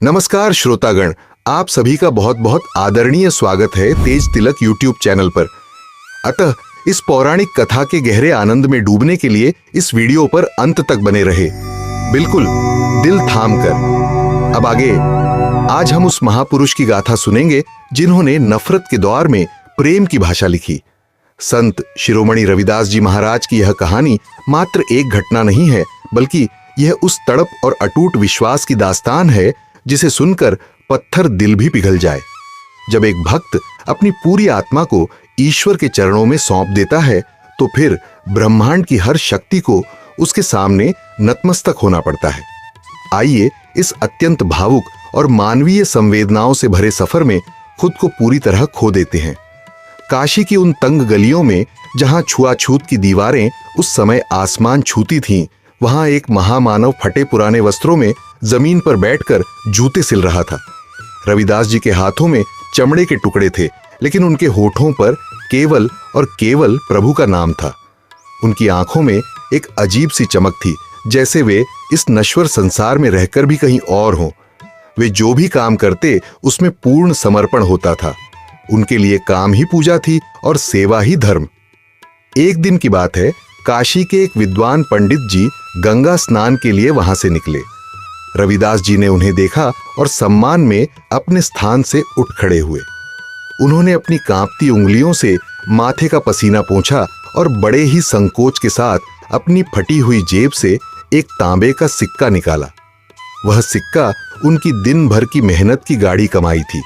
नमस्कार श्रोतागण, आप सभी का बहुत बहुत आदरणीय स्वागत है तेज तिलक यूट्यूब चैनल पर। अतः इस पौराणिक कथा के गहरे आनंद में डूबने के लिए इस वीडियो पर अंत तक बने रहे, बिल्कुल दिल थाम कर। अब आगे आज हम उस महापुरुष की गाथा सुनेंगे जिन्होंने नफरत के दौर में प्रेम की भाषा लिखी। संत शिरोमणि रविदास जी महाराज की यह कहानी मात्र एक घटना नहीं है, बल्कि यह उस तड़प और अटूट विश्वास की दास्तान है जिसे सुनकर पत्थर दिल भी पिघल जाए। जब एक भक्त अपनी पूरी आत्मा को ईश्वर के चरणों में सौंप देता है तो फिर ब्रह्मांड की हर शक्ति को उसके सामने नतमस्तक होना पड़ता है। आइए इस अत्यंत भावुक और मानवीय संवेदनाओं से भरे सफर में खुद को पूरी तरह खो देते हैं। काशी की उन तंग गलियों में जहां छुआछूत की दीवारें उस समय आसमान छूती थीं, वहां एक महामानव फटे पुराने वस्त्रों में जमीन पर बैठकर जूते सिल रहा था। रविदास जी के हाथों में चमड़े के टुकड़े थे, लेकिन उनके होठों पर केवल और केवल प्रभु का नाम था। उनकी आंखों में एक अजीब सी चमक थी, जैसे वे इस नश्वर संसार में रहकर भी कहीं और हों। वे जो भी काम करते उसमें पूर्ण समर्पण होता था। उनके लिए काम ही पूजा थी और सेवा ही धर्म। एक दिन की बात है, काशी के एक विद्वान पंडित जी गंगा स्नान के लिए वहां से निकले। रविदास जी ने उन्हें देखा और सम्मान में अपने स्थान से उठ खड़े हुए। उन्होंने अपनी कांपती उंगलियों से माथे का पसीना पोंछा और बड़े ही संकोच के साथ अपनी फटी हुई जेब से एक तांबे का सिक्का निकाला। वह सिक्का उनकी दिन भर की मेहनत की गाढ़ी कमाई थी।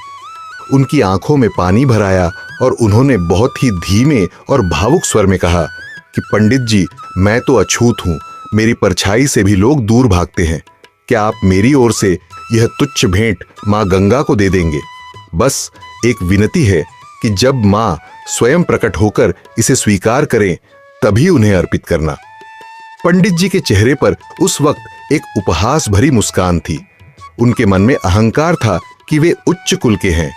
उनकी आंखों में पानी भर आया और उन्होंने बहुत ही धीमे और भावुक स्वर में कहा कि पंडित जी, मैं तो अछूत हूं, मेरी परछाई से भी लोग दूर भागते हैं। क्या आप मेरी ओर से यह तुच्छ भेंट मां गंगा को दे देंगे? बस एक विनती है कि जब मां स्वयं प्रकट होकर इसे स्वीकार करें तभी उन्हें अर्पित करना। पंडित जी के चेहरे पर उस वक्त एक उपहास भरी मुस्कान थी। उनके मन में अहंकार था कि वे उच्च कुल के हैं।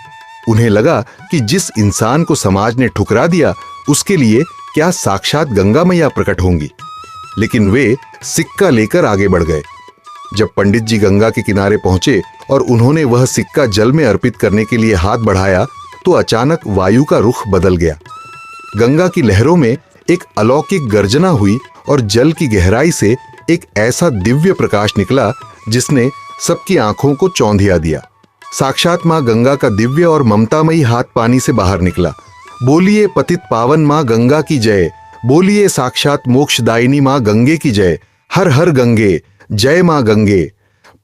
उन्हें लगा कि जिस इंसान को समाज ने ठुकरा दिया उसके लिए क्या साक्षात गंगा मैया प्रकट होंगी। लेकिन वे सिक्का लेकर आगे बढ़ गए। जब पंडित जी गंगा के किनारे पहुंचे और उन्होंने वह सिक्का जल में अर्पित करने के लिए हाथ बढ़ाया तो अचानक वायु का रुख बदल गया। गंगा की लहरों में एक अलौकिक गर्जना हुई और जल की गहराई से एक ऐसा दिव्य प्रकाश निकला जिसने सबकी आंखों को चौंधिया दिया। साक्षात मां गंगा का दिव्य और ममतामयी हाथ पानी से बाहर निकला। बोलिए पतित पावन मां गंगा की जय, बोलिए साक्षात मोक्षदायिनी मां गंगे की जय, हर हर गंगे, जय मां गंगे।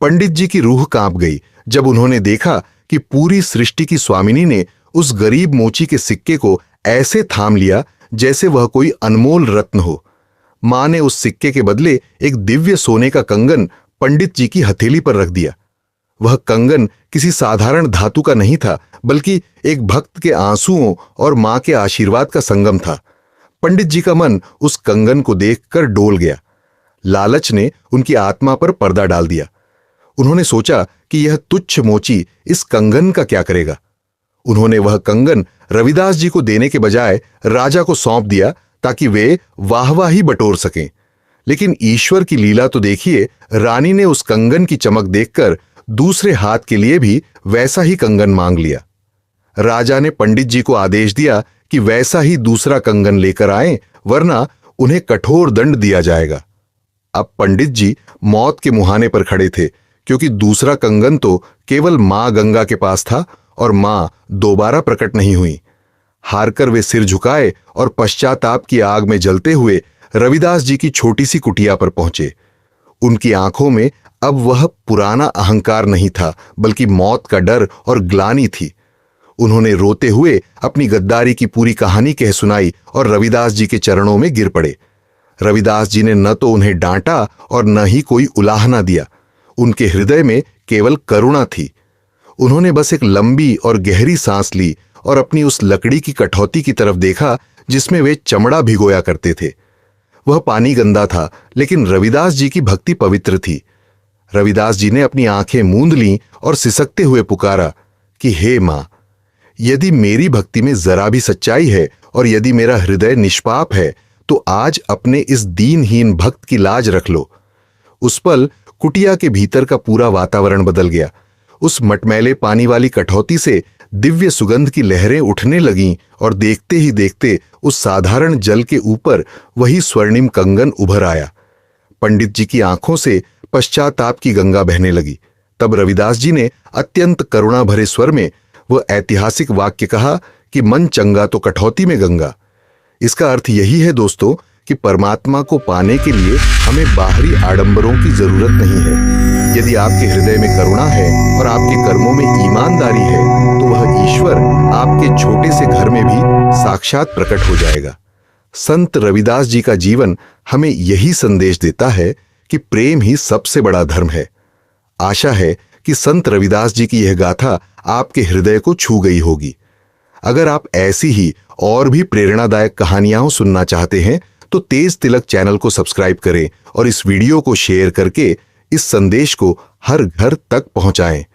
पंडित जी की रूह कांप गई जब उन्होंने देखा कि पूरी सृष्टि की स्वामिनी ने उस गरीब मोची के सिक्के को ऐसे थाम लिया जैसे वह कोई अनमोल रत्न हो। मां ने उस सिक्के के बदले एक दिव्य सोने का कंगन पंडित जी की हथेली पर रख दिया। वह कंगन किसी साधारण धातु का नहीं था, बल्कि एक भक्त के आंसुओं और मां के आशीर्वाद का संगम था। पंडित जी का मन उस कंगन को देखकर डोल गया। लालच ने उनकी आत्मा पर पर्दा डाल दिया। उन्होंने सोचा कि यह तुच्छ मोची इस कंगन का क्या करेगा। उन्होंने वह कंगन रविदास जी को देने के बजाय राजा को सौंप दिया ताकि वे वाहवाही बटोर सकें। लेकिन ईश्वर की लीला तो देखिए, रानी ने उस कंगन की चमक देखकर दूसरे हाथ के लिए भी वैसा ही कंगन मांग लिया। राजा ने पंडित जी को आदेश दिया कि वैसा ही दूसरा कंगन लेकर आएं, वरना उन्हें कठोर दंड दिया जाएगा। अब पंडित जी मौत के मुहाने पर खड़े थे, क्योंकि दूसरा कंगन तो केवल मां गंगा के पास था और मां दोबारा प्रकट नहीं हुई। हारकर वे सिर झुकाए और पश्चाताप की आग में जलते हुए रविदास जी की छोटी सी कुटिया पर पहुंचे। उनकी आंखों में अब वह पुराना अहंकार नहीं था, बल्कि मौत का डर और ग्लानि थी। उन्होंने रोते हुए अपनी गद्दारी की पूरी कहानी कह सुनाई और रविदास जी के चरणों में गिर पड़े। रविदास जी ने न तो उन्हें डांटा और न ही कोई उलाहना दिया। उनके हृदय में केवल करुणा थी। उन्होंने बस एक लंबी और गहरी सांस ली और अपनी उस लकड़ी की कठौती की तरफ देखा जिसमें वे चमड़ा भिगोया करते थे। वह पानी गंदा था, लेकिन रविदास जी की भक्ति पवित्र थी। रविदास जी ने अपनी आंखें मूंद लीं और सिसकते हुए पुकारा कि हे मां, यदि मेरी भक्ति में जरा भी सच्चाई है और यदि मेरा हृदय निष्पाप है तो आज अपने इस दीनहीन भक्त की लाज रख लो। उस पल कुटिया के भीतर का पूरा वातावरण बदल गया। उस मटमैले पानी वाली कठौती से दिव्य सुगंध की लहरें उठने लगीं और देखते ही देखते उस साधारण जल के ऊपर वही स्वर्णिम कंगन उभर आया। पंडित जी की आंखों से पश्चाताप की गंगा बहने लगी। तब रविदास जी ने अत्यंत करुणा भरे स्वर में वह ऐतिहासिक वाक्य कहा कि मन चंगा तो कठौती में गंगा। इसका अर्थ यही है दोस्तों कि परमात्मा को पाने के लिए हमें बाहरी आडंबरों की जरूरत नहीं है। यदि आपके हृदय में करुणा है और आपके कर्मों में ईमानदारी है तो वह ईश्वर आपके छोटे से घर में भी साक्षात प्रकट हो जाएगा। संत रविदास जी का जीवन हमें यही संदेश देता है कि प्रेम ही सबसे बड़ा धर्म है। आशा है कि संत रविदास जी की यह गाथा आपके हृदय को छू गई होगी। अगर आप ऐसी ही और भी प्रेरणादायक कहानियां सुनना चाहते हैं तो तेज तिलक चैनल को सब्सक्राइब करें और इस वीडियो को शेयर करके इस संदेश को हर घर तक पहुंचाएं।